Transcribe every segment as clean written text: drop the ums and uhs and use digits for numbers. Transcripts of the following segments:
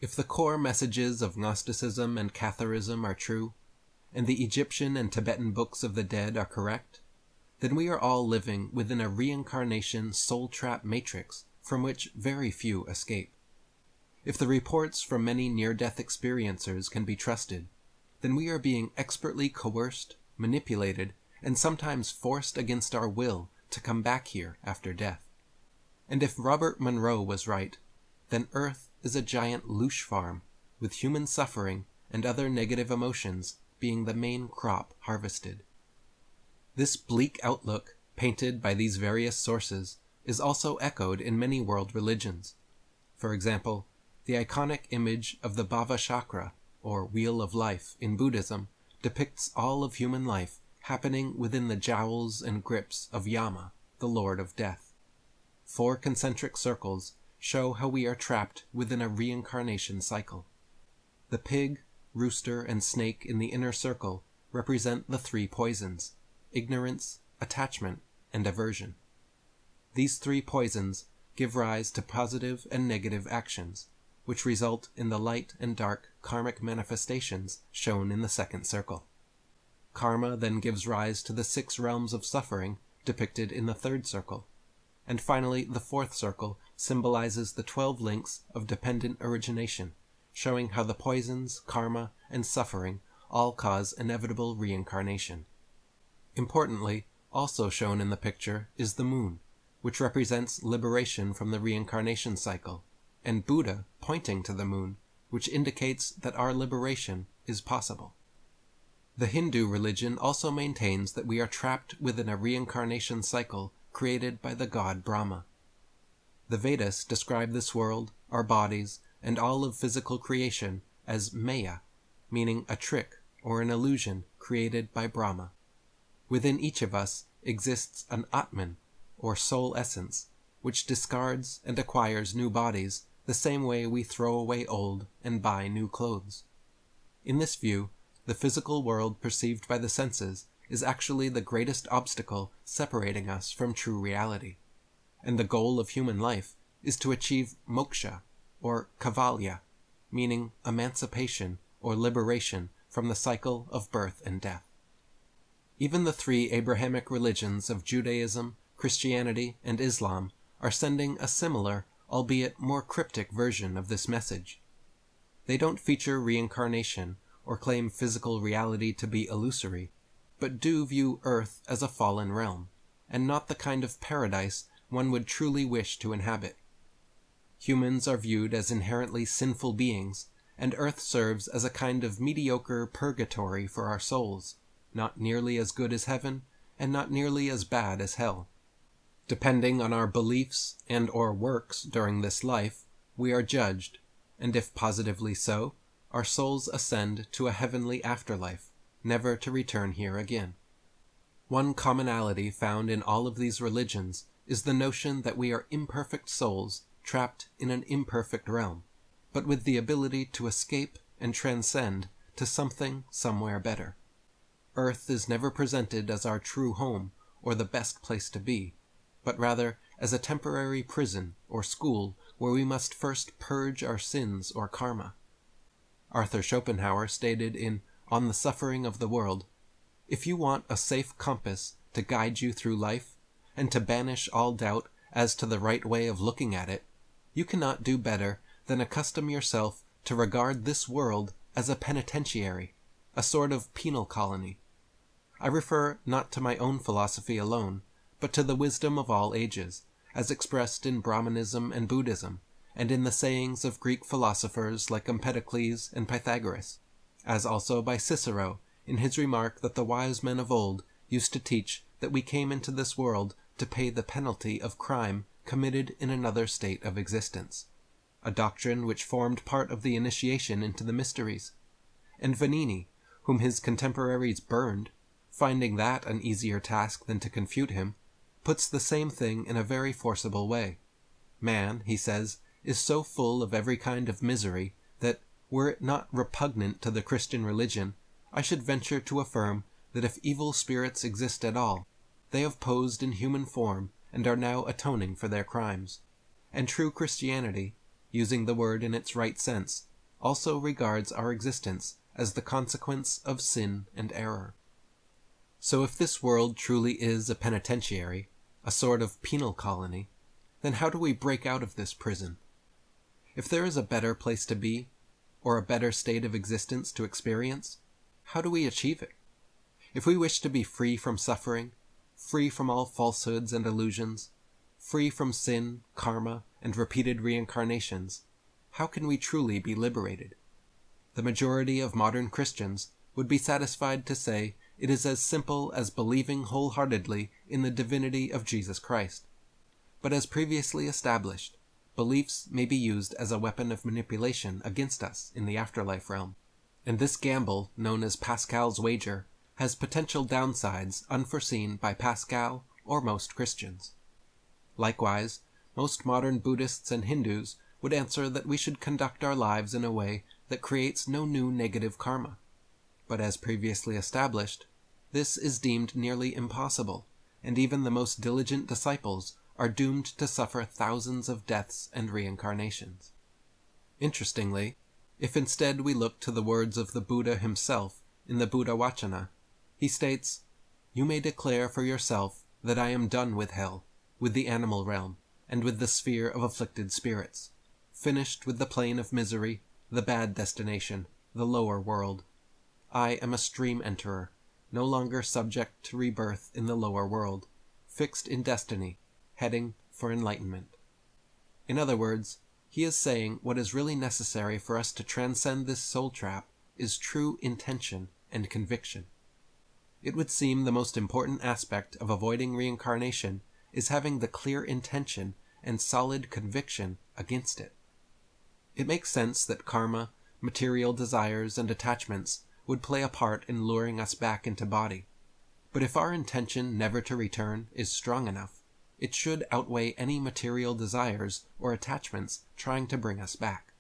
If the core messages of Gnosticism and Catharism are true, and the Egyptian and Tibetan books of the dead are correct, then we are all living within a reincarnation soul trap matrix from which very few escape. If the reports from many near-death experiencers can be trusted, then we are being expertly coerced, manipulated, and sometimes forced against our will to come back here after death. And if Robert Monroe was right, then Earth is a giant loosh farm, with human suffering and other negative emotions being the main crop harvested. This bleak outlook, painted by these various sources, is also echoed in many world religions. For example, the iconic image of the Bhava Chakra, or Wheel of Life, in Buddhism, depicts all of human life happening within the jowls and grips of Yama, the Lord of Death. 4 concentric circles show how we are trapped within a reincarnation cycle. The pig, rooster, and snake in the inner circle represent the 3 poisons: ignorance, attachment, and aversion. These 3 poisons give rise to positive and negative actions, which result in the light and dark karmic manifestations shown in the 2nd circle. Karma then gives rise to the 6 realms of suffering depicted in the 3rd circle. And finally, the 4th circle symbolizes the 12 links of dependent origination, showing how the poisons, karma, and suffering all cause inevitable reincarnation. Importantly, also shown in the picture is the moon, which represents liberation from the reincarnation cycle, and Buddha pointing to the moon, which indicates that our liberation is possible. The Hindu religion also maintains that we are trapped within a reincarnation cycle created by the god Brahma. The Vedas describe this world, our bodies, and all of physical creation as Maya, meaning a trick or an illusion created by Brahma. Within each of us exists an Atman, or soul essence, which discards and acquires new bodies the same way we throw away old and buy new clothes. In this view, the physical world perceived by the senses is actually the greatest obstacle separating us from true reality, and the goal of human life is to achieve moksha, or kavalya, meaning emancipation or liberation from the cycle of birth and death. Even the 3 Abrahamic religions of Judaism, Christianity, and Islam are sending a similar, albeit more cryptic version of this message. They don't feature reincarnation or claim physical reality to be illusory, but do view Earth as a fallen realm, and not the kind of paradise one would truly wish to inhabit. Humans are viewed as inherently sinful beings, and Earth serves as a kind of mediocre purgatory for our souls, not nearly as good as heaven, and not nearly as bad as hell. Depending on our beliefs and or works during this life, we are judged, and if positively so, our souls ascend to a heavenly afterlife, never to return here again. One commonality found in all of these religions is the notion that we are imperfect souls trapped in an imperfect realm, but with the ability to escape and transcend to something somewhere better. Earth is never presented as our true home or the best place to be, but rather as a temporary prison or school where we must first purge our sins or karma. Arthur Schopenhauer stated in On the Suffering of the World, "If you want a safe compass to guide you through life, and to banish all doubt as to the right way of looking at it, you cannot do better than accustom yourself to regard this world as a penitentiary, a sort of penal colony. I refer not to my own philosophy alone, but to the wisdom of all ages, as expressed in Brahmanism and Buddhism, and in the sayings of Greek philosophers like Empedocles and Pythagoras, as also by Cicero in his remark that the wise men of old used to teach that we came into this world to pay the penalty of crime committed in another state of existence, a doctrine which formed part of the initiation into the mysteries, and Vanini, whom his contemporaries burned, finding that an easier task than to confute him, puts the same thing in a very forcible way. Man, he says, is so full of every kind of misery that, were it not repugnant to the Christian religion, I should venture to affirm that if evil spirits exist at all, they have posed in human form and are now atoning for their crimes. And true Christianity, using the word in its right sense, also regards our existence as the consequence of sin and error. So if this world truly is a penitentiary, a sort of penal colony, then how do we break out of this prison? If there is a better place to be, or a better state of existence to experience, how do we achieve it? If we wish to be free from suffering, free from all falsehoods and illusions, free from sin, karma, and repeated reincarnations, how can we truly be liberated? The majority of modern Christians would be satisfied to say it is as simple as believing wholeheartedly in the divinity of Jesus Christ. But as previously established, beliefs may be used as a weapon of manipulation against us in the afterlife realm, and this gamble, known as Pascal's wager, has potential downsides unforeseen by Pascal or most Christians. Likewise, most modern Buddhists and Hindus would answer that we should conduct our lives in a way that creates no new negative karma. But as previously established, this is deemed nearly impossible, and even the most diligent disciples are doomed to suffer thousands of deaths and reincarnations. Interestingly, if instead we look to the words of the Buddha himself in the Buddha Vachana, he states, "You may declare for yourself that I am done with hell, with the animal realm, and with the sphere of afflicted spirits, finished with the plane of misery, the bad destination, the lower world. I am a stream enterer, no longer subject to rebirth in the lower world, fixed in destiny, heading for enlightenment." In other words, he is saying what is really necessary for us to transcend this soul trap is true intention and conviction. It would seem the most important aspect of avoiding reincarnation is having the clear intention and solid conviction against it. It makes sense that karma, material desires, and attachments would play a part in luring us back into body. But if our intention never to return is strong enough, it should outweigh any material desires or attachments trying to bring us back.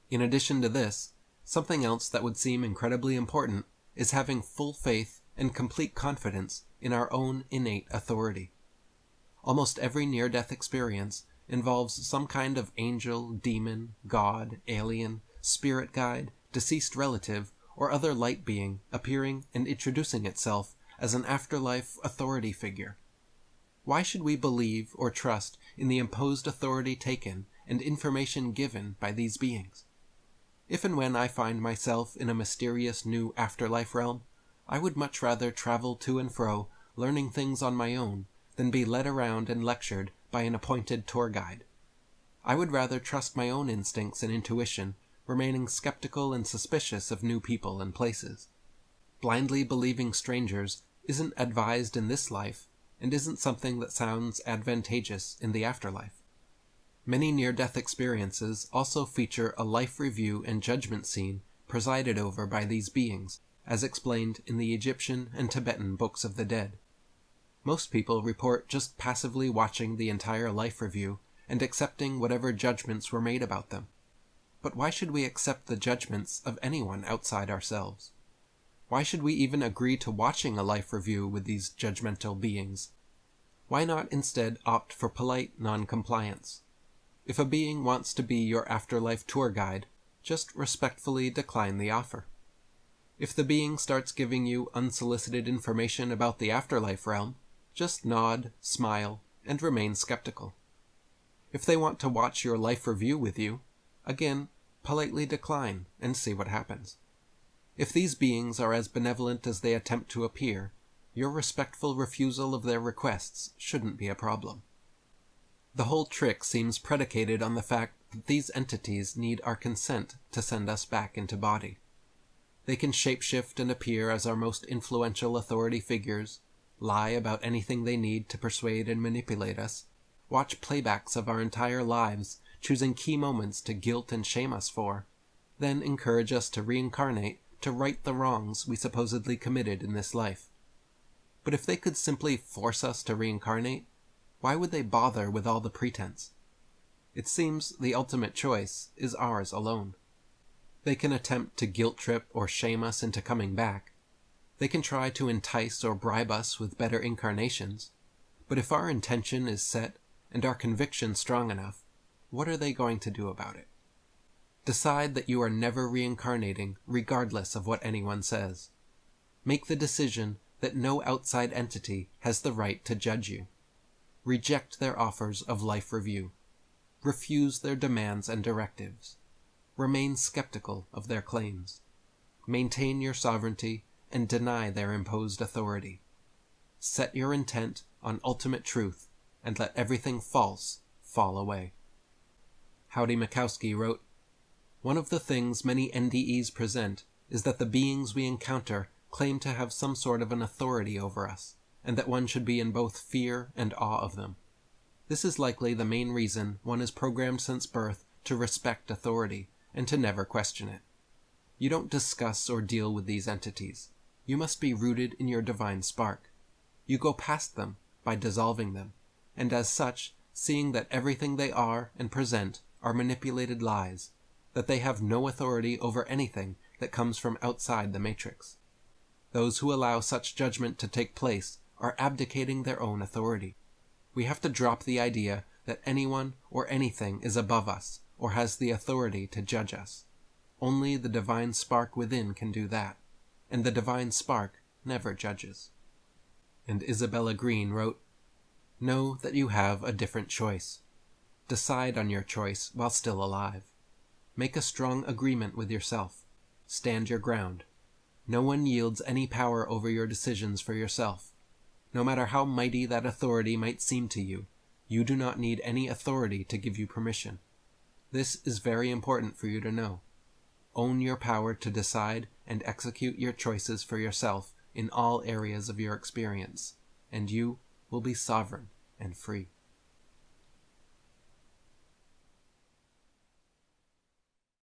In addition to this, something else that would seem incredibly important is having full faith and complete confidence in our own innate authority. Almost every near-death experience involves some kind of angel, demon, god, alien, spirit guide, deceased relative, or other light being appearing and introducing itself as an afterlife authority figure. Why should we believe or trust in the imposed authority taken and information given by these beings? If and when I find myself in a mysterious new afterlife realm, I would much rather travel to and fro, learning things on my own, than be led around and lectured by an appointed tour guide. I would rather trust my own instincts and intuition, remaining skeptical and suspicious of new people and places. Blindly believing strangers isn't advised in this life, and isn't something that sounds advantageous in the afterlife. Many near-death experiences also feature a life review and judgment scene presided over by these beings, as explained in the Egyptian and Tibetan books of the dead. Most people report just passively watching the entire life review and accepting whatever judgments were made about them. But why should we accept the judgments of anyone outside ourselves? Why should we even agree to watching a life review with these judgmental beings? Why not instead opt for polite non-compliance? If a being wants to be your afterlife tour guide, just respectfully decline the offer. If the being starts giving you unsolicited information about the afterlife realm, just nod, smile, and remain skeptical. If they want to watch your life review with you, again, politely decline and see what happens. If these beings are as benevolent as they attempt to appear, your respectful refusal of their requests shouldn't be a problem. The whole trick seems predicated on the fact that these entities need our consent to send us back into body. They can shapeshift and appear as our most influential authority figures, lie about anything they need to persuade and manipulate us, watch playbacks of our entire lives, choosing key moments to guilt and shame us for, then encourage us to reincarnate to right the wrongs we supposedly committed in this life. But if they could simply force us to reincarnate, why would they bother with all the pretense? It seems the ultimate choice is ours alone. They can attempt to guilt trip or shame us into coming back. They can try to entice or bribe us with better incarnations. But if our intention is set and our conviction strong enough, what are they going to do about it? Decide that you are never reincarnating regardless of what anyone says. Make the decision that no outside entity has the right to judge you. Reject their offers of life review. Refuse their demands and directives. Remain skeptical of their claims. Maintain your sovereignty and deny their imposed authority. Set your intent on ultimate truth and let everything false fall away. Howdy Mikowski wrote, "One of the things many NDEs present is that the beings we encounter claim to have some sort of an authority over us, and that one should be in both fear and awe of them. This is likely the main reason one is programmed since birth to respect authority and to never question it. You don't discuss or deal with these entities. You must be rooted in your divine spark. You go past them by dissolving them, and as such, seeing that everything they are and present are manipulated lies, that they have no authority over anything that comes from outside the matrix. Those who allow such judgment to take place are abdicating their own authority. We have to drop the idea that anyone or anything is above us or has the authority to judge us. Only the divine spark within can do that, and the divine spark never judges." And Isabella Green wrote, "Know that you have a different choice. Decide on your choice while still alive. Make a strong agreement with yourself. Stand your ground. No one yields any power over your decisions for yourself. No matter how mighty that authority might seem to you, you do not need any authority to give you permission. This is very important for you to know. Own your power to decide and execute your choices for yourself in all areas of your experience, and you will be sovereign and free."